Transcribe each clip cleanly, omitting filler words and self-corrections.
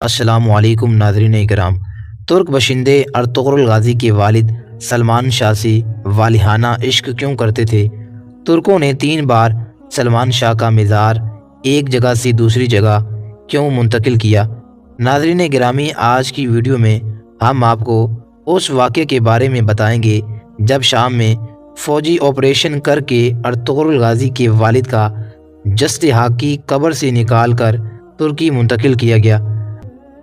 السلام علیکم ناظرین اکرام۔ ترک باشندے ارطغرل غازی کے والد سلمان شاہ سے والہانہ عشق کیوں کرتے تھے؟ ترکوں نے 3 بار سلمان شاہ کا مزار ایک جگہ سے دوسری جگہ کیوں منتقل کیا؟ ناظرین گرامی، آج کی ویڈیو میں ہم آپ کو اس واقعے کے بارے میں بتائیں گے جب شام میں فوجی آپریشن کر کے ارطغرل غازی کے والد کا جسد حاکی قبر سے نکال کر ترکی منتقل کیا گیا۔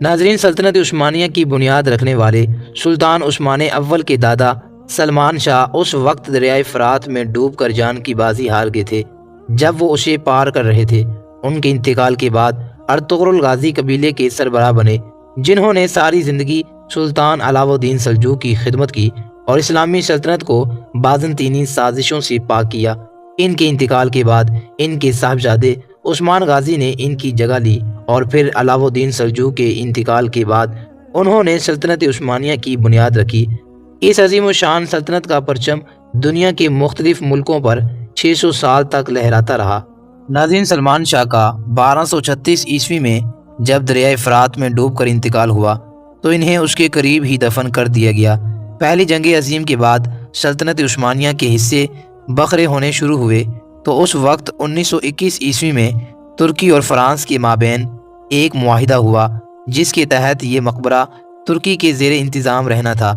ناظرین، سلطنت عثمانیہ کی بنیاد رکھنے والے سلطان عثمان اول کے دادا سلمان شاہ اس وقت دریائے فرات میں ڈوب کر جان کی بازی ہار گئے تھے جب وہ اسے پار کر رہے تھے۔ ان کے انتقال کے بعد ارطغرل غازی قبیلے کے سربراہ بنے، جنہوں نے ساری زندگی سلطان علاؤ الدین سلجوق کی خدمت کی اور اسلامی سلطنت کو بازنطینی سازشوں سے پاک کیا۔ ان کے انتقال کے بعد ان کے صاحبزادے عثمان غازی نے ان کی جگہ لی اور پھر علاؤ الدین سلجوق کے انتقال کے بعد انہوں نے سلطنت عثمانیہ کی بنیاد رکھی۔ اس عظیم و شان سلطنت کا پرچم دنیا کے مختلف ملکوں پر 600 سال تک لہراتا رہا۔ ناظرین، سلمان شاہ کا 1236 عیسوی میں جب دریائے فرات میں ڈوب کر انتقال ہوا تو انہیں اس کے قریب ہی دفن کر دیا گیا۔ پہلی جنگ عظیم کے بعد سلطنت عثمانیہ کے حصے بکھرے ہونے شروع ہوئے تو اس وقت 1921 عیسوی میں ترکی اور فرانس کے مابین ایک معاہدہ ہوا جس کے تحت یہ مقبرہ ترکی کے زیر انتظام رہنا تھا۔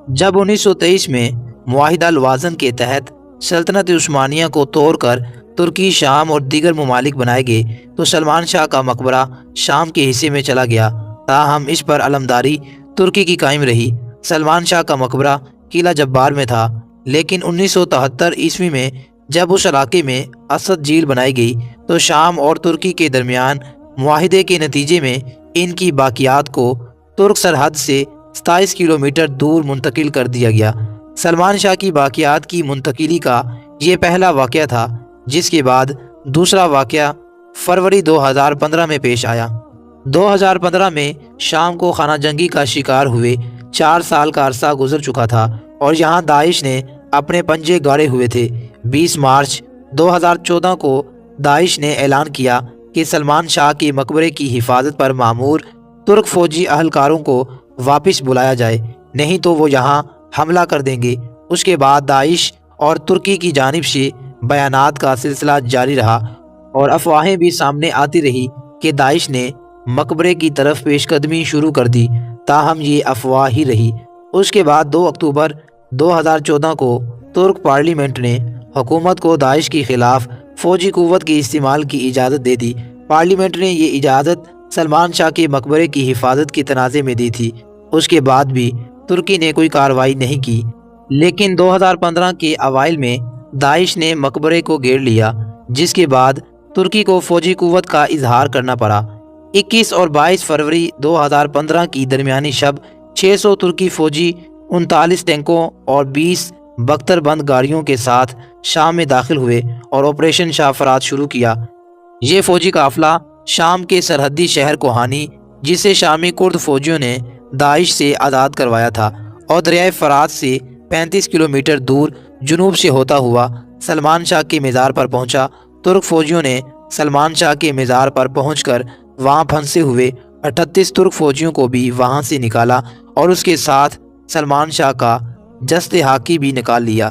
جب 1923 میں معاہدہ لوازن کے تحت سلطنت عثمانیہ کو توڑ کر ترکی، شام اور دیگر ممالک بنائے گئے تو سلمان شاہ کا مقبرہ شام کے حصے میں چلا گیا، تاہم اس پر علمداری ترکی کی قائم رہی۔ سلمان شاہ کا مقبرہ قلعہ جبار میں تھا، لیکن 1973 عیسوی میں جب اس علاقے میں اسد جھیل بنائی گئی تو شام اور ترکی کے درمیان معاہدے کے نتیجے میں ان کی باقیات کو ترک سرحد سے 27 کلومیٹر دور منتقل کر دیا گیا۔ سلمان شاہ کی باقیات کی منتقلی کا یہ پہلا واقعہ تھا، جس کے بعد دوسرا واقعہ فروری 2015 میں پیش آیا۔ 2015 میں شام کو خانہ جنگی کا شکار ہوئے 4 سال کا عرصہ گزر چکا تھا اور یہاں داعش نے اپنے پنجے گاڑے ہوئے تھے۔ 20 مارچ 2014 کو داعش نے اعلان کیا کہ سلمان شاہ کے مقبرے کی حفاظت پر مامور ترک فوجی اہلکاروں کو واپس بلایا جائے، نہیں تو وہ یہاں حملہ کر دیں گے۔ اس کے بعد داعش اور ترکی کی جانب سے بیانات کا سلسلہ جاری رہا اور افواہیں بھی سامنے آتی رہی کہ داعش نے مقبرے کی طرف پیش قدمی شروع کر دی، تاہم یہ افواہ ہی رہی۔ اس کے بعد 2 اکتوبر 2014 کو ترک پارلیمنٹ نے حکومت کو داعش کے خلاف فوجی قوت کے استعمال کی اجازت دے دی۔ پارلیمنٹ نے یہ اجازت سلمان شاہ کے مقبرے کی حفاظت کے تنازع میں دی تھی۔ اس کے بعد بھی ترکی نے کوئی کارروائی نہیں کی، لیکن 2015 کے اوائل میں داعش نے مقبرے کو گھیر لیا، جس کے بعد ترکی کو فوجی قوت کا اظہار کرنا پڑا۔ 21 اور 22 فروری 2015 کی درمیانی شب 600 ترکی فوجی 39 ٹینکوں اور 20 بختر بند گاڑیوں کے ساتھ شام میں داخل ہوئے اور آپریشن شاہ فرات شروع کیا۔ یہ فوجی قافلہ شام کے سرحدی شہر کوہانی، جسے شامی کرد فوجیوں نے داعش سے آزاد کروایا تھا، اور دریائے فرات سے 35 کلومیٹر دور جنوب سے ہوتا ہوا سلمان شاہ کے مزار پر پہنچا۔ ترک فوجیوں نے سلمان شاہ کے مزار پر پہنچ کر وہاں پھنسے ہوئے 38 ترک فوجیوں کو بھی وہاں سے نکالا اور اس کے ساتھ سلمان شاہ کا جسد حاکی بھی نکال لیا۔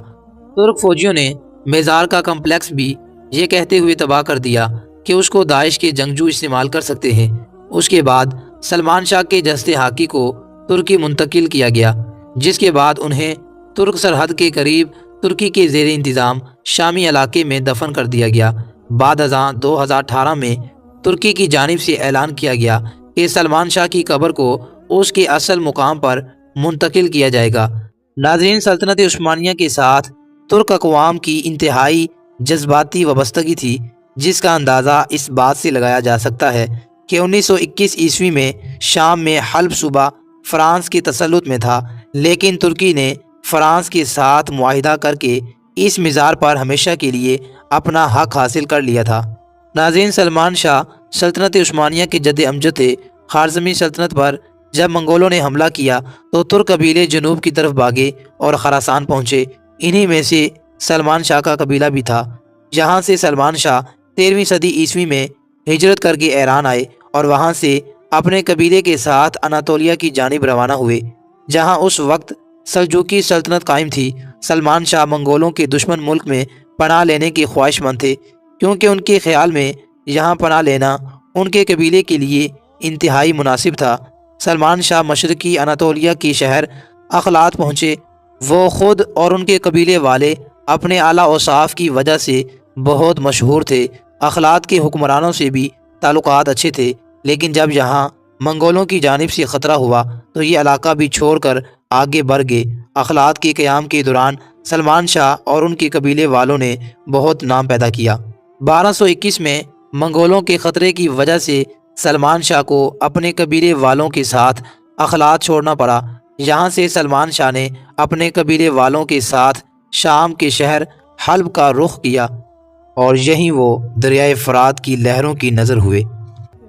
ترک فوجیوں نے مزار کا کمپلیکس بھی یہ کہتے ہوئے تباہ کر دیا کہ اس کو داعش کے جنگجو استعمال کر سکتے ہیں۔ اس کے بعد سلمان شاہ کے جسد حاکی کو ترکی منتقل کیا گیا، جس کے بعد انہیں ترک سرحد کے قریب ترکی کے زیر انتظام شامی علاقے میں دفن کر دیا گیا۔ بعد ازاں 2018 میں ترکی کی جانب سے اعلان کیا گیا کہ سلمان شاہ کی قبر کو اس کے اصل مقام پر منتقل کیا جائے گا۔ ناظرین، سلطنت عثمانیہ کے ساتھ ترک اقوام کی انتہائی جذباتی وابستگی تھی، جس کا اندازہ اس بات سے لگایا جا سکتا ہے کہ 1921 عیسوی میں شام میں حلب صوبہ فرانس کے تسلط میں تھا، لیکن ترکی نے فرانس کے ساتھ معاہدہ کر کے اس مزار پر ہمیشہ کے لیے اپنا حق حاصل کر لیا تھا۔ ناظرین، سلمان شاہ سلطنت عثمانیہ کے جد امجد تھے۔ خوارزمی سلطنت پر جب منگولوں نے حملہ کیا تو ترک قبیلے جنوب کی طرف بھاگے اور خراسان پہنچے۔ انہی میں سے سلمان شاہ کا قبیلہ بھی تھا۔ یہاں سے سلمان شاہ 13ویں صدی عیسوی میں ہجرت کر کے ایران آئے اور وہاں سے اپنے قبیلے کے ساتھ اناطولیہ کی جانب روانہ ہوئے، جہاں اس وقت سلجوقی سلطنت قائم تھی۔ سلمان شاہ منگولوں کے دشمن ملک میں پناہ لینے کے خواہش مند تھے، کیونکہ ان کے خیال میں یہاں پناہ لینا ان کے قبیلے کے لیے انتہائی مناسب تھا۔ سلمان شاہ مشرقی اناطولیہ کے شہر اخلات پہنچے۔ وہ خود اور ان کے قبیلے والے اپنے اعلیٰ اوصاف کی وجہ سے بہت مشہور تھے۔ اخلات کے حکمرانوں سے بھی تعلقات اچھے تھے، لیکن جب یہاں منگولوں کی جانب سے خطرہ ہوا تو یہ علاقہ بھی چھوڑ کر آگے بڑھ گئے۔ اخلات کے قیام کے دوران سلمان شاہ اور ان کے قبیلے والوں نے بہت نام پیدا کیا۔ 1221 میں منگولوں کے خطرے کی وجہ سے سلمان شاہ کو اپنے قبیلے والوں کے ساتھ اخلات چھوڑنا پڑا۔ یہاں سے سلمان شاہ نے اپنے قبیلے والوں کے ساتھ شام کے شہر حلب کا رخ کیا، اور یہیں وہ دریائے فرات کی لہروں کی نظر ہوئے۔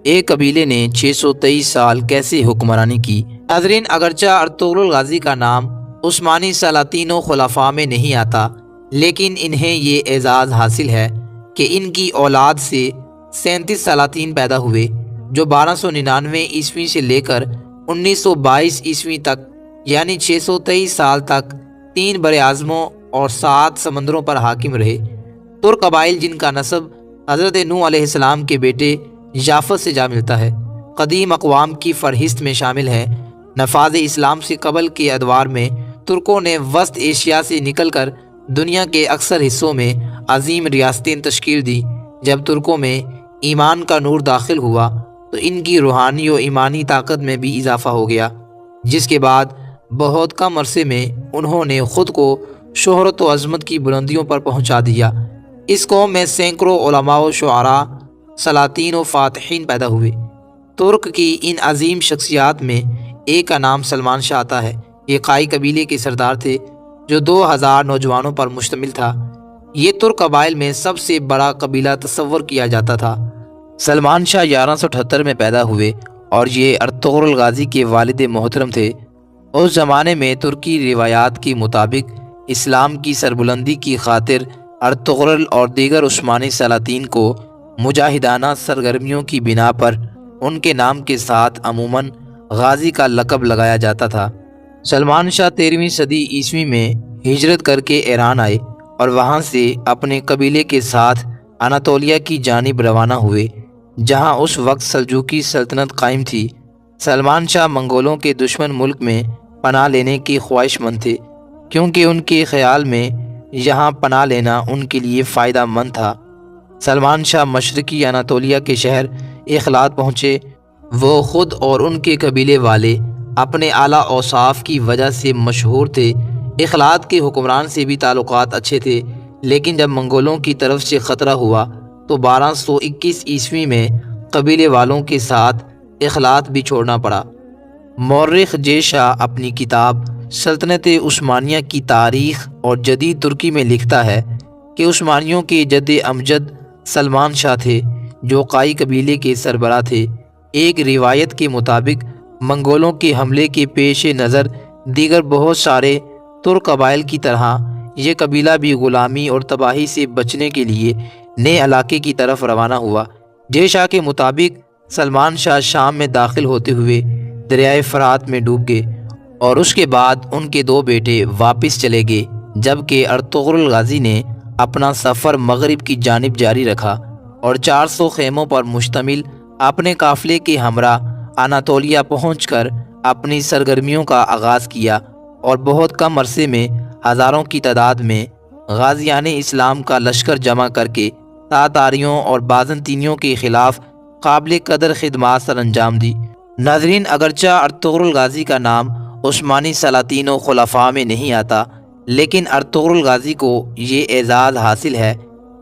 ایک قبیلے نے 623 سال کیسے حکمرانی کی؟ ناظرین، اگرچہ ارطغرل غازی کا نام عثمانی سلاطین و خلفاء میں نہیں آتا، لیکن انہیں یہ اعزاز حاصل ہے کہ ان کی اولاد سے 37 سلاطین پیدا ہوئے، جو 1299 عیسوی سے لے کر 1922 عیسوی تک، یعنی 623 سال تک 3 براعظموں اور 7 سمندروں پر حاکم رہے۔ ترک قبائل جن کا نسب حضرت نوح علیہ السلام کے بیٹے یافت سے جا ملتا ہے، قدیم اقوام کی فہرست میں شامل ہے۔ نفاذ اسلام سے قبل کے ادوار میں ترکوں نے وسط ایشیا سے نکل کر دنیا کے اکثر حصوں میں عظیم ریاستیں تشکیل دی۔ جب ترکوں میں ایمان کا نور داخل ہوا تو ان کی روحانی و ایمانی طاقت میں بھی اضافہ ہو گیا، جس کے بعد بہت کم عرصے میں انہوں نے خود کو شہرت و عظمت کی بلندیوں پر پہنچا دیا۔ اس قوم میں سینکڑوں علماء و شعراء، سلاطین و فاتحین پیدا ہوئے۔ ترک کی ان عظیم شخصیات میں ایک کا نام سلمان شاہ آتا ہے۔ یہ قائی قبیلے کے سردار تھے جو 2000 نوجوانوں پر مشتمل تھا۔ یہ ترک قبائل میں سب سے بڑا قبیلہ تصور کیا جاتا تھا۔ سلمان شاہ 1178 میں پیدا ہوئے اور یہ ارطغرل غازی کے والد محترم تھے۔ اس زمانے میں ترکی روایات کے مطابق اسلام کی سربلندی کی خاطر ارطغرل اور دیگر عثمانی سلاطین کو مجاہدانہ سرگرمیوں کی بنا پر ان کے نام کے ساتھ عموماً غازی کا لقب لگایا جاتا تھا۔ سلمان شاہ 13ویں صدی عیسوی میں ہجرت کر کے ایران آئے اور وہاں سے اپنے قبیلے کے ساتھ اناطولیہ کی جانب روانہ ہوئے، جہاں اس وقت سلجوقی سلطنت قائم تھی۔ سلمان شاہ منگولوں کے دشمن ملک میں پناہ لینے کی خواہش مند تھے، کیونکہ ان کے خیال میں یہاں پناہ لینا ان کے لیے فائدہ مند تھا۔ سلمان شاہ مشرقی اناطولیہ کے شہر اخلات پہنچے۔ وہ خود اور ان کے قبیلے والے اپنے اعلیٰ اوصاف کی وجہ سے مشہور تھے۔ اخلات کے حکمران سے بھی تعلقات اچھے تھے، لیکن جب منگولوں کی طرف سے خطرہ ہوا تو 1221 عیسوی میں قبیلے والوں کے ساتھ اخلات بھی چھوڑنا پڑا۔ مورخ جے شاہ اپنی کتاب سلطنت عثمانیہ کی تاریخ اور جدید ترکی میں لکھتا ہے کہ عثمانیوں کے جد امجد سلمان شاہ تھے، جو قائی قبیلے کے سربراہ تھے۔ ایک روایت کے مطابق منگولوں کے حملے کے پیش نظر دیگر بہت سارے ترک قبائل کی طرح یہ قبیلہ بھی غلامی اور تباہی سے بچنے کے لیے نئے علاقے کی طرف روانہ ہوا۔ جے شاہ کے مطابق سلمان شاہ شام میں داخل ہوتے ہوئے دریائے فرات میں ڈوب گئے، اور اس کے بعد ان کے 2 بیٹے واپس چلے گئے، جبکہ ارطغرل غازی نے اپنا سفر مغرب کی جانب جاری رکھا اور 400 خیموں پر مشتمل اپنے قافلے کے ہمراہ اناطولیہ پہنچ کر اپنی سرگرمیوں کا آغاز کیا، اور بہت کم عرصے میں ہزاروں کی تعداد میں غازیان اسلام کا لشکر جمع کر کے تاتاریوں اور بازنطینیوں کے خلاف قابل قدر خدمات سر انجام دی۔ ناظرین، اگرچہ ارطغرل غازی کا نام عثمانی سلاطین و خلفاء میں نہیں آتا، لیکن ارطغرل غازی کو یہ اعزاز حاصل ہے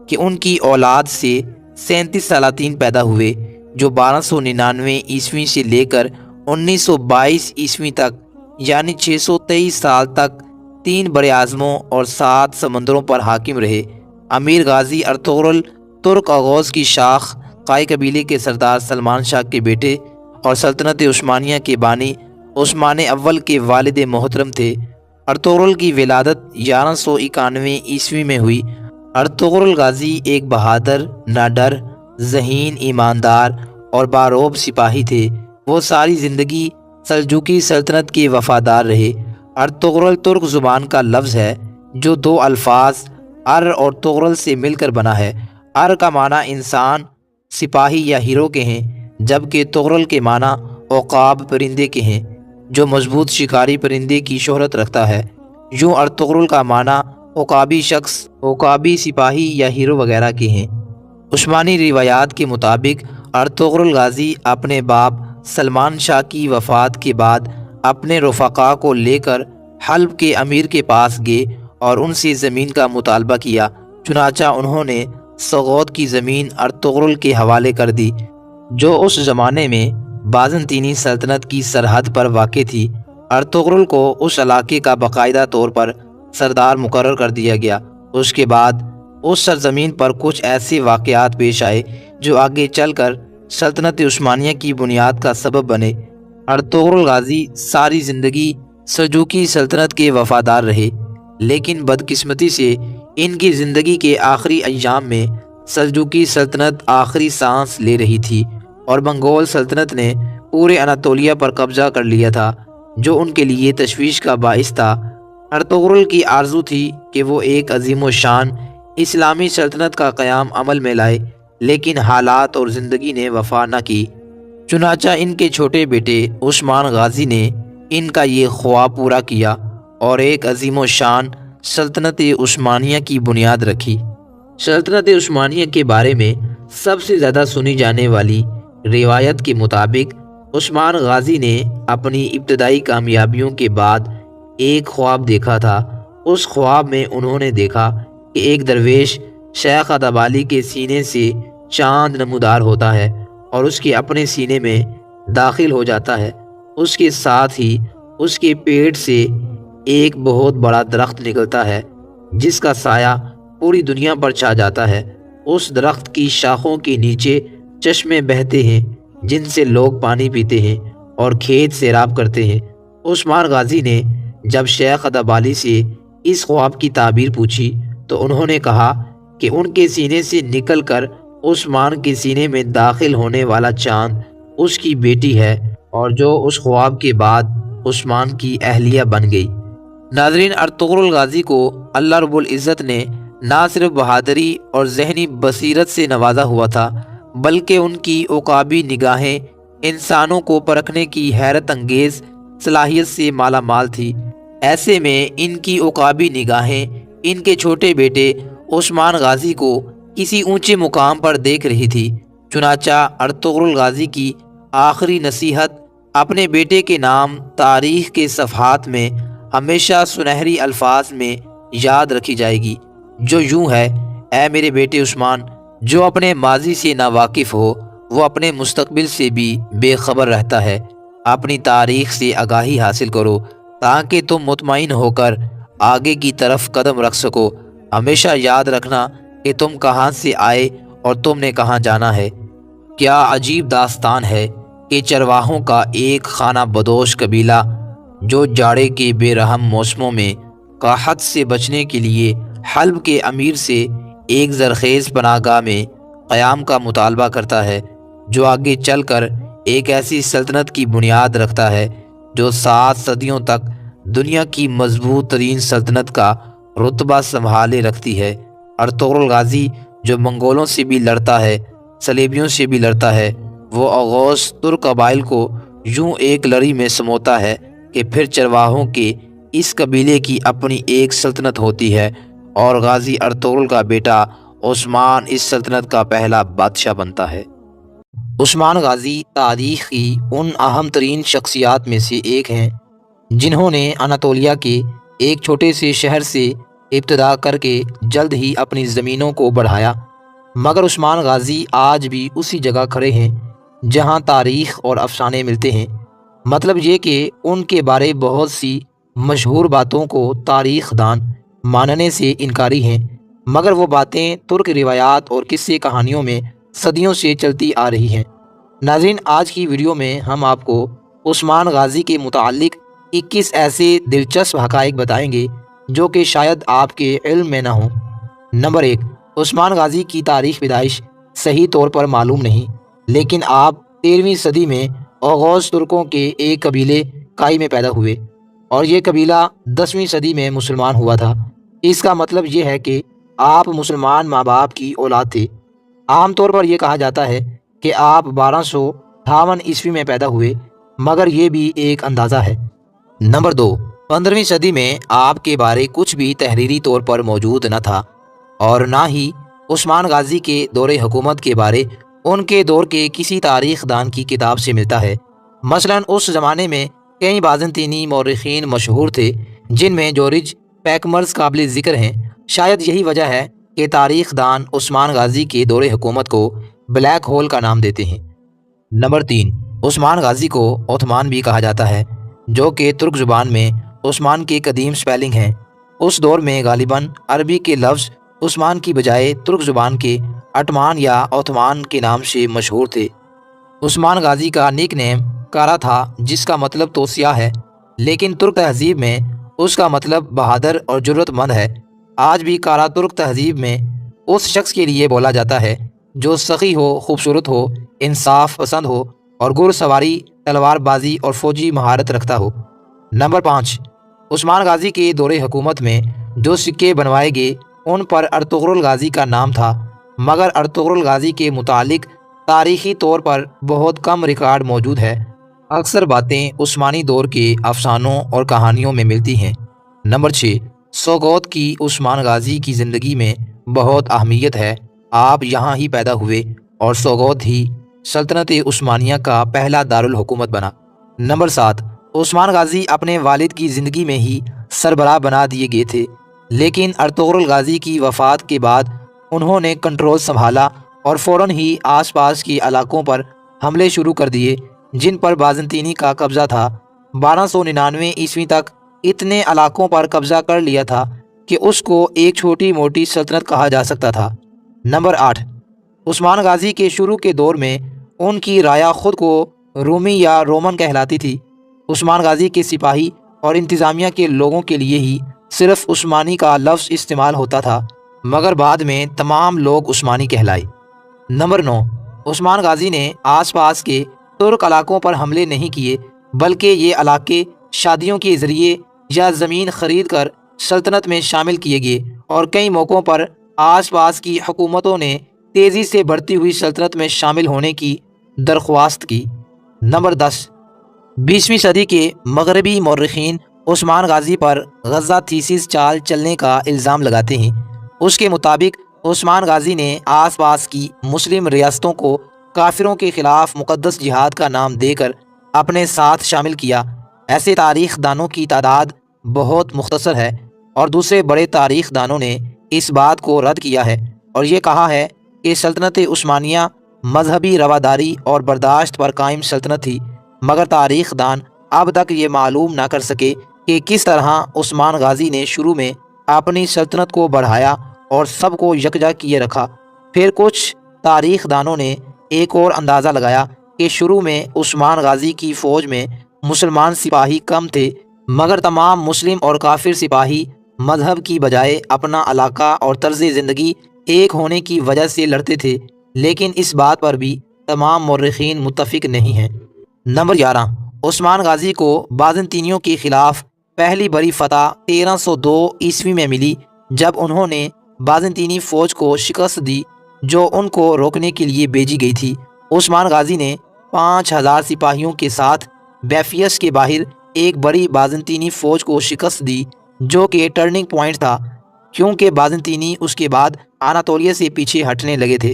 کہ ان کی اولاد سے 37 سلاطین پیدا ہوئے، جو 1299 عیسوی سے لے کر 1922 عیسوی تک، یعنی 623 سال تک 3 براعظموں اور 7 سمندروں پر حاکم رہے۔ امیر غازی ارطغرل ترک اغوز کی شاخ قائی قبیلے کے سردار سلمان شاہ کے بیٹے اور سلطنت عثمانیہ کے بانی عثمان اول کے والد محترم تھے۔ ارطغرل کی ولادت 1191 عیسوی میں ہوئی۔ ارطغرل غازی ایک بہادر، ناڈر، ذہین، ایماندار اور باروب سپاہی تھے۔ وہ ساری زندگی سلجوقی سلطنت کے وفادار رہے۔ ارطغرل ترک زبان کا لفظ ہے جو دو الفاظ ار اور طغرل سے مل کر بنا ہے۔ ار کا معنی انسان، سپاہی یا ہیرو کے ہیں، جبکہ طغرل کے معنی عقاب پرندے کے ہیں جو مضبوط شکاری پرندے کی شہرت رکھتا ہے۔ یوں ارطغرل کا معنی عقابی شخص، عقابی سپاہی یا ہیرو وغیرہ کے ہیں۔ عثمانی روایات کے مطابق ارطغرل غازی اپنے باپ سلمان شاہ کی وفات کے بعد اپنے رفقا کو لے کر حلب کے امیر کے پاس گئے اور ان سے زمین کا مطالبہ کیا۔ چنانچہ انہوں نے سغوت کی زمین ارطغرل کے حوالے کر دی، جو اس زمانے میں بازنطینی سلطنت کی سرحد پر واقع تھی۔ ارطغرل کو اس علاقے کا باقاعدہ طور پر سردار مقرر کر دیا گیا۔ اس کے بعد اس سرزمین پر کچھ ایسے واقعات پیش آئے جو آگے چل کر سلطنت عثمانیہ کی بنیاد کا سبب بنے۔ ارطغرل غازی ساری زندگی سلجوقی سلطنت کے وفادار رہے، لیکن بدقسمتی سے ان کی زندگی کے آخری ایام میں سلجوقی سلطنت آخری سانس لے رہی تھی اور منگول سلطنت نے پورے اناطولیہ پر قبضہ کر لیا تھا، جو ان کے لیے تشویش کا باعث تھا۔ ارطغرل کی آرزو تھی کہ وہ ایک عظیم الشان اسلامی سلطنت کا قیام عمل میں لائے، لیکن حالات اور زندگی نے وفا نہ کی۔ چنانچہ ان کے چھوٹے بیٹے عثمان غازی نے ان کا یہ خواب پورا کیا اور ایک عظیم الشان سلطنت عثمانیہ کی بنیاد رکھی۔ سلطنت عثمانیہ کے بارے میں سب سے زیادہ سنی جانے والی روایت کے مطابق عثمان غازی نے اپنی ابتدائی کامیابیوں کے بعد ایک خواب دیکھا تھا۔ اس خواب میں انہوں نے دیکھا کہ ایک درویش شیخ ادبالی کے سینے سے چاند نمودار ہوتا ہے اور اس کے اپنے سینے میں داخل ہو جاتا ہے۔ اس کے ساتھ ہی اس کے پیٹ سے ایک بہت بڑا درخت نکلتا ہے جس کا سایہ پوری دنیا پر چھا جاتا ہے۔ اس درخت کی شاخوں کے نیچے چشمے بہتے ہیں جن سے لوگ پانی پیتے ہیں اور کھیت سیراب کرتے ہیں۔ عثمان غازی نے جب شیخ ادبالی سے اس خواب کی تعبیر پوچھی تو انہوں نے کہا کہ ان کے سینے سے نکل کر عثمان کے سینے میں داخل ہونے والا چاند اس کی بیٹی ہے اور جو اس خواب کے بعد عثمان کی اہلیہ بن گئی۔ ناظرین، ارطغرل غازی کو اللہ رب العزت نے نہ صرف بہادری اور ذہنی بصیرت سے نوازا ہوا تھا، بلکہ ان کی عقابی نگاہیں انسانوں کو پرکھنے کی حیرت انگیز صلاحیت سے مالا مال تھی۔ ایسے میں ان کی عقابی نگاہیں ان کے چھوٹے بیٹے عثمان غازی کو کسی اونچے مقام پر دیکھ رہی تھی۔ چنانچہ ارطغرل غازی کی آخری نصیحت اپنے بیٹے کے نام تاریخ کے صفحات میں ہمیشہ سنہری الفاظ میں یاد رکھی جائے گی، جو یوں ہے: اے میرے بیٹے عثمان، جو اپنے ماضی سے ناواقف ہو وہ اپنے مستقبل سے بھی بے خبر رہتا ہے۔ اپنی تاریخ سے آگاہی حاصل کرو تاکہ تم مطمئن ہو کر آگے کی طرف قدم رکھ سکو۔ ہمیشہ یاد رکھنا کہ تم کہاں سے آئے اور تم نے کہاں جانا ہے۔ کیا عجیب داستان ہے کہ چرواہوں کا ایک خانہ بدوش قبیلہ جو جاڑے کے بے رحم موسموں میں قحط سے بچنے کے لیے حلب کے امیر سے ایک زرخیز پناہ گاہ میں قیام کا مطالبہ کرتا ہے، جو آگے چل کر ایک ایسی سلطنت کی بنیاد رکھتا ہے جو 7 صدیوں تک دنیا کی مضبوط ترین سلطنت کا رتبہ سنبھالے رکھتی ہے۔ ارطغرل غازی جو منگولوں سے بھی لڑتا ہے، صلیبیوں سے بھی لڑتا ہے، وہ اوغوز ترک قبائل کو یوں ایک لڑی میں سموتا ہے کہ پھر چرواہوں کے اس قبیلے کی اپنی ایک سلطنت ہوتی ہے اور غازی ارطغرل کا بیٹا عثمان اس سلطنت کا پہلا بادشاہ بنتا ہے۔ عثمان غازی تاریخ کی ان اہم ترین شخصیات میں سے ایک ہیں جنہوں نے اناطولیہ کے ایک چھوٹے سے شہر سے ابتدا کر کے جلد ہی اپنی زمینوں کو بڑھایا، مگر عثمان غازی آج بھی اسی جگہ کھڑے ہیں جہاں تاریخ اور افسانے ملتے ہیں۔ مطلب یہ کہ ان کے بارے بہت سی مشہور باتوں کو تاریخ دان ماننے سے انکاری ہیں، مگر وہ باتیں ترک روایات اور قصے کہانیوں میں صدیوں سے چلتی آ رہی ہیں۔ ناظرین، آج کی ویڈیو میں ہم آپ کو عثمان غازی کے متعلق 21 ایسے دلچسپ حقائق بتائیں گے جو کہ شاید آپ کے علم میں نہ ہوں۔ نمبر 1، عثمان غازی کی تاریخ پیدائش صحیح طور پر معلوم نہیں، لیکن آپ 13ویں صدی میں اوغوز ترکوں کے ایک قبیلے کائی میں پیدا ہوئے اور یہ قبیلہ 10ویں صدی میں مسلمان ہوا تھا۔ اس کا مطلب یہ ہے کہ آپ مسلمان ماں باپ کی اولاد تھے۔ عام طور پر یہ کہا جاتا ہے کہ آپ 1258 عیسوی میں پیدا ہوئے، مگر یہ بھی ایک اندازہ ہے۔ نمبر 2، 15ویں صدی میں آپ کے بارے کچھ بھی تحریری طور پر موجود نہ تھا اور نہ ہی عثمان غازی کے دور حکومت کے بارے ان کے دور کے کسی تاریخ دان کی کتاب سے ملتا ہے۔ مثلاً اس زمانے میں کئی بازنطینی مورخین مشہور تھے، جن میں جورج پیکمرز قابل ذکر ہیں۔ شاید یہی وجہ ہے کہ تاریخ دان عثمان غازی کے دور حکومت کو بلیک ہول کا نام دیتے ہیں۔ نمبر 3، عثمان غازی کو عثمان بھی کہا جاتا ہے، جو کہ ترک زبان میں عثمان کی قدیم سپیلنگ ہے۔ اس دور میں غالباً عربی کے لفظ عثمان کی بجائے ترک زبان کے اٹمان یا عثمان کے نام سے مشہور تھے۔ عثمان غازی کا نک نیم کارا تھا، جس کا مطلب تو سیاہ ہے، لیکن ترک تہذیب میں اس کا مطلب بہادر اور جرأت مند ہے۔ آج بھی کارا ترک تہذیب میں اس شخص کے لیے بولا جاتا ہے جو سخی ہو، خوبصورت ہو، انصاف پسند ہو اور گھڑ سواری، تلوار بازی اور فوجی مہارت رکھتا ہو۔ نمبر 5، عثمان غازی کے دور حکومت میں جو سکے بنوائے گئے ان پر ارطغرل غازی کا نام تھا، مگر ارطغرل غازی کے متعلق تاریخی طور پر بہت کم ریکارڈ موجود ہے۔ اکثر باتیں عثمانی دور کے افسانوں اور کہانیوں میں ملتی ہیں۔ نمبر 6، سوگوت کی عثمان غازی کی زندگی میں بہت اہمیت ہے۔ آپ یہاں ہی پیدا ہوئے اور سوگوت ہی سلطنت عثمانیہ کا پہلا دارالحکومت بنا۔ نمبر 7، عثمان غازی اپنے والد کی زندگی میں ہی سربراہ بنا دیے گئے تھے، لیکن ارطغرل غازی کی وفات کے بعد انہوں نے کنٹرول سنبھالا اور فوراً ہی آس پاس کے علاقوں پر حملے شروع کر دیے جن پر بازنطینی کا قبضہ تھا۔ 1299 عیسوی تک اتنے علاقوں پر قبضہ کر لیا تھا کہ اس کو ایک چھوٹی موٹی سلطنت کہا جا سکتا تھا۔ نمبر 8، عثمان غازی کے شروع کے دور میں ان کی رایا خود کو رومی یا رومن کہلاتی تھی۔ عثمان غازی کے سپاہی اور انتظامیہ کے لوگوں کے لیے ہی صرف عثمانی کا لفظ استعمال ہوتا تھا، مگر بعد میں تمام لوگ عثمانی کہلائے۔ نمبر 9، عثمان غازی نے آس پاس کے ترک علاقوں پر حملے نہیں کیے، بلکہ یہ علاقے شادیوں کے ذریعے یا زمین خرید کر سلطنت میں شامل کیے گئے اور کئی موقعوں پر آس پاس کی حکومتوں نے تیزی سے بڑھتی ہوئی سلطنت میں شامل ہونے کی درخواست کی۔ نمبر 10، 20ویں صدی کے مغربی مورخین عثمان غازی پر غزہ تھیسس چال چلنے کا الزام لگاتے ہیں۔ اس کے مطابق عثمان غازی نے آس پاس کی مسلم ریاستوں کو کافروں کے خلاف مقدس جہاد کا نام دے کر اپنے ساتھ شامل کیا۔ ایسے تاریخ دانوں کی تعداد بہت مختصر ہے اور دوسرے بڑے تاریخ دانوں نے اس بات کو رد کیا ہے اور یہ کہا ہے کہ سلطنت عثمانیہ مذہبی رواداری اور برداشت پر قائم سلطنت تھی، مگر تاریخ دان اب تک یہ معلوم نہ کر سکے کہ کس طرح عثمان غازی نے شروع میں اپنی سلطنت کو بڑھایا اور سب کو یکجا کیے رکھا۔ پھر کچھ تاریخ دانوں نے ایک اور اندازہ لگایا کہ شروع میں عثمان غازی کی فوج میں مسلمان سپاہی کم تھے، مگر تمام مسلم اور کافر سپاہی مذہب کی بجائے اپنا علاقہ اور طرز زندگی ایک ہونے کی وجہ سے لڑتے تھے، لیکن اس بات پر بھی تمام مورخین متفق نہیں ہیں۔ نمبر 11، عثمان غازی کو بازنطینیوں کے خلاف پہلی بڑی فتح 1302 عیسوی میں ملی، جب انہوں نے بازنطینی فوج کو شکست دی جو ان کو روکنے کے لیے بھیجی گئی تھی۔ عثمان غازی نے 5000 سپاہیوں کے ساتھ بیفیس کے باہر ایک بڑی بازنطینی فوج کو شکست دی، جو کہ ٹرننگ پوائنٹ تھا، کیونکہ بازنطینی اس کے بعد اناطولیہ سے پیچھے ہٹنے لگے تھے۔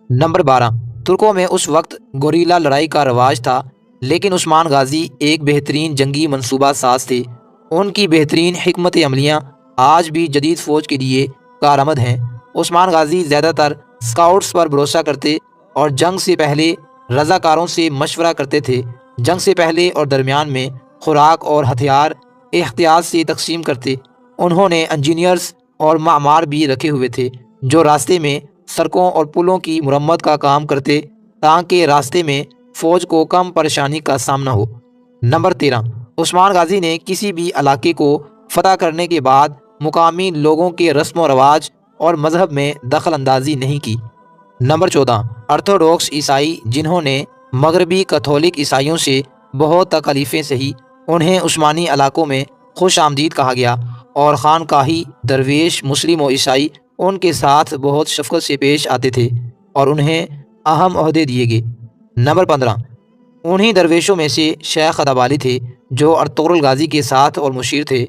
نمبر 12، ترکوں میں اس وقت گوریلا لڑائی کا رواج تھا، لیکن عثمان غازی ایک بہترین جنگی منصوبہ ساز تھے۔ ان کی بہترین حکمت عملیاں آج بھی جدید فوج کے لیے کارآمد ہیں۔ عثمان غازی زیادہ تر اسکاؤٹس پر بھروسہ کرتے اور جنگ سے پہلے رضاکاروں سے مشورہ کرتے تھے۔ جنگ سے پہلے اور درمیان میں خوراک اور ہتھیار احتیاط سے تقسیم کرتے۔ انہوں نے انجینئرز اور معمار بھی رکھے ہوئے تھے جو راستے میں سڑکوں اور پلوں کی مرمت کا کام کرتے تاکہ راستے میں فوج کو کم پریشانی کا سامنا ہو۔ نمبر 13، عثمان غازی نے کسی بھی علاقے کو فتح کرنے کے بعد مقامی لوگوں کے رسم و رواج اور مذہب میں دخل اندازی نہیں کی۔ نمبر 14، ارتھوڈوکس عیسائی جنہوں نے مغربی کیتھولک عیسائیوں سے بہت تکلیفیں سہی، انہیں عثمانی علاقوں میں خوش آمدید کہا گیا اور خانقاہی درویش مسلم و عیسائی ان کے ساتھ بہت شفقت سے پیش آتے تھے اور انہیں اہم عہدے دیے گئے۔ نمبر 15، انہی درویشوں میں سے شیخ ادابالی تھے جو ارطغرل غازی کے ساتھ اور مشیر تھے،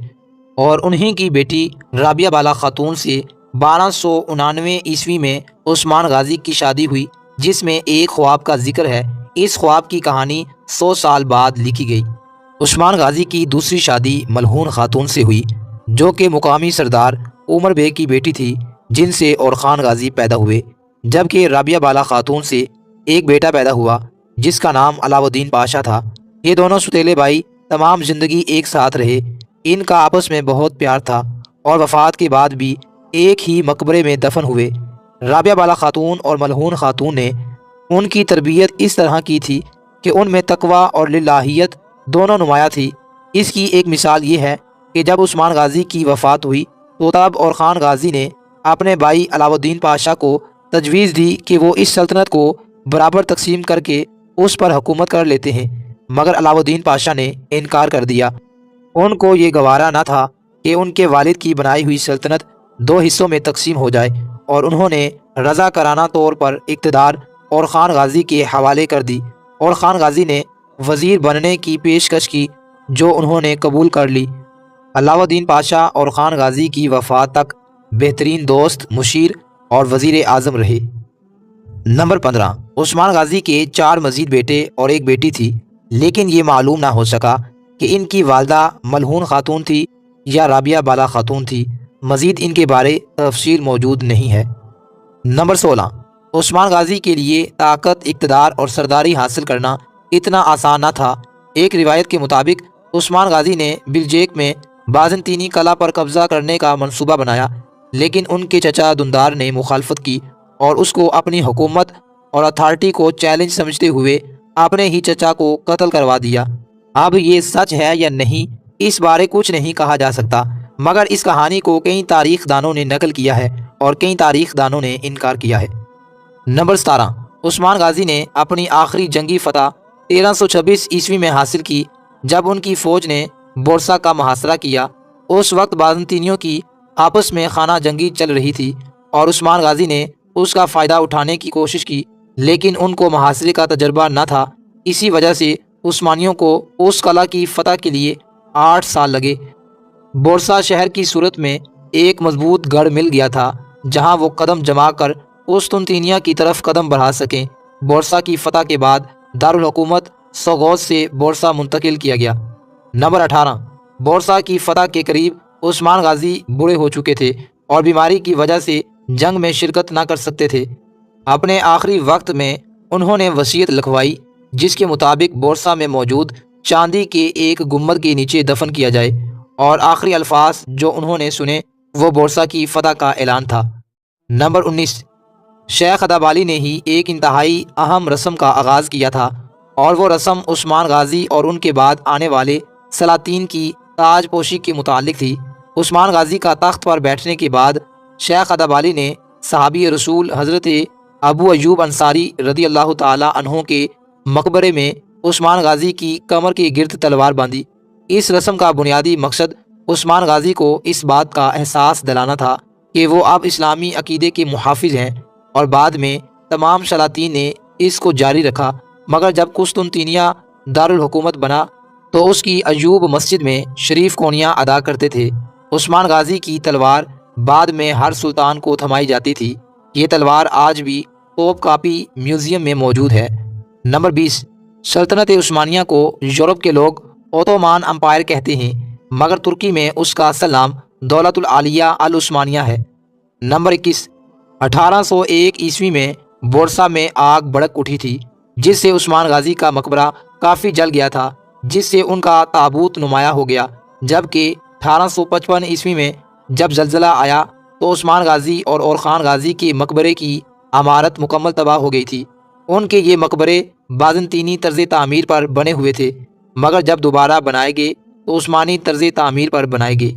اور انہی کی بیٹی رابعہ بالا خاتون سے 1299 عیسوی میں عثمان غازی کی شادی ہوئی، جس میں ایک خواب کا ذکر ہے۔ اس خواب کی کہانی 100 سال بعد لکھی گئی۔ عثمان غازی کی دوسری شادی ملہون خاتون سے ہوئی جو کہ مقامی سردار عمر بے کی بیٹی تھی، جن سے اور خان غازی پیدا ہوئے، جبکہ رابعہ بالا خاتون سے ایک بیٹا پیدا ہوا جس کا نام علاؤ الدین پاشا تھا۔ یہ دونوں ستیلے بھائی تمام زندگی ایک ساتھ رہے، ان کا آپس میں بہت پیار تھا اور وفات کے بعد بھی ایک ہی مقبرے میں دفن ہوئے۔ رابعہ بالا خاتون اور ملہون خاتون نے ان کی تربیت اس طرح کی تھی کہ ان میں تقویٰ اور للہیت دونوں نمایاں تھی۔ اس کی ایک مثال یہ ہے کہ جب عثمان غازی کی وفات ہوئی تو تب اور خان غازی نے اپنے بھائی علاؤ الدین پاشا کو تجویز دی کہ وہ اس سلطنت کو برابر تقسیم کر کے اس پر حکومت کر لیتے ہیں، مگر علاؤ الدین پاشا نے انکار کر دیا۔ ان کو یہ گوارا نہ تھا کہ ان کے والد کی بنائی ہوئی سلطنت 2 حصوں میں تقسیم ہو جائے، اور انہوں نے رضاکارانہ طور پر اقتدار اور خان غازی کے حوالے کر دی، اور خان غازی نے وزیر بننے کی پیشکش کی جو انہوں نے قبول کر لی۔ علاؤ الدین پاشا اور خان غازی کی وفات تک بہترین دوست، مشیر اور وزیر اعظم رہے۔ نمبر 15، عثمان غازی کے 4 مزید بیٹے اور ایک بیٹی تھی، لیکن یہ معلوم نہ ہو سکا کہ ان کی والدہ ملہون خاتون تھی یا رابعہ بالا خاتون تھی، مزید ان کے بارے تفصیل موجود نہیں ہے۔ نمبر 16، عثمان غازی کے لیے طاقت، اقتدار اور سرداری حاصل کرنا اتنا آسان نہ تھا۔ ایک روایت کے مطابق عثمان غازی نے بلجیک میں بازنطینی قلعہ پر قبضہ کرنے کا منصوبہ بنایا، لیکن ان کے چچا دندار نے مخالفت کی اور اس کو اپنی حکومت اور اتھارٹی کو چیلنج سمجھتے ہوئے اپنے ہی چچا کو قتل کروا دیا۔ اب یہ سچ ہے یا نہیں، اس بارے کچھ نہیں کہا جا سکتا، مگر اس کہانی کو کئی تاریخ دانوں نے نقل کیا ہے اور کئی تاریخ دانوں نے انکار کیا ہے۔ نمبر 17، عثمان غازی نے اپنی آخری جنگی فتح 1326 عیسوی میں حاصل کی جب ان کی فوج نے بورسا کا محاصرہ کیا۔ اس وقت بازنطینیوں کی آپس میں خانہ جنگی چل رہی تھی اور عثمان غازی نے اس کا فائدہ اٹھانے کی کوشش کی، لیکن ان کو محاصرے کا تجربہ نہ تھا۔ اسی وجہ سے عثمانیوں کو اس قلعہ کی فتح کے لیے 8 سال لگے۔ بورسا شہر کی صورت میں ایک مضبوط گڑھ مل گیا تھا جہاں وہ قدم جما کر قسطنطنیہ کی طرف قدم بڑھا سکیں۔ بورسا کی فتح کے بعد دارالحکومت سوغوت سے بورسا منتقل کیا گیا۔ نمبر 18، بورسا کی فتح کے قریب عثمان غازی بوڑھے ہو چکے تھے اور بیماری کی وجہ سے جنگ میں شرکت نہ کر سکتے تھے۔ اپنے آخری وقت میں انہوں نے وصیت لکھوائی جس کے مطابق بورسا میں موجود چاندی کے ایک گنبد کے نیچے دفن کیا جائے، اور آخری الفاظ جو انہوں نے سنے وہ بورسا کی فتح کا اعلان تھا۔ نمبر 19، شیخ ادابالی نے ہی ایک انتہائی اہم رسم کا آغاز کیا تھا، اور وہ رسم عثمان غازی اور ان کے بعد آنے والے سلاطین کی تاج پوشی کے متعلق تھی۔ عثمان غازی کا تخت پر بیٹھنے کے بعد شیخ ادابالی نے صحابی رسول حضرت ابو ایوب انصاری رضی اللہ تعالی عنہ کے مقبرے میں عثمان غازی کی کمر کے گرد تلوار باندھی۔ اس رسم کا بنیادی مقصد عثمان غازی کو اس بات کا احساس دلانا تھا کہ وہ اب اسلامی عقیدے کے محافظ ہیں، اور بعد میں تمام سلاطین نے اس کو جاری رکھا، مگر جب قسطنطنیہ دارالحکومت بنا تو اس کی ایوب مسجد میں شریف کونیاں ادا کرتے تھے۔ عثمان غازی کی تلوار بعد میں ہر سلطان کو تھمائی جاتی تھی۔ یہ تلوار آج بھی توپ کاپی میوزیم میں موجود ہے۔ نمبر 20، سلطنت عثمانیہ کو یورپ کے لوگ اوٹومان امپائر کہتے ہیں، مگر ترکی میں اس کا اصل نام دولت العالیہ العثمانیہ ہے۔ نمبر 21، 1801 عیسوی میں بورسا میں آگ بھڑک اٹھی تھی جس سے عثمان غازی کا مقبرہ کافی جل گیا تھا، جس سے ان کا تابوت نمایاں ہو گیا، جبکہ 1855 عیسوی میں جب زلزلہ آیا تو عثمان غازی اور خان غازی کے مقبرے کی عمارت مکمل تباہ ہو گئی تھی۔ ان کے یہ مقبرے بازنطینی طرز تعمیر پر بنے ہوئے تھے، مگر جب دوبارہ بنائے گئے تو عثمانی طرز تعمیر پر بنائے گئے۔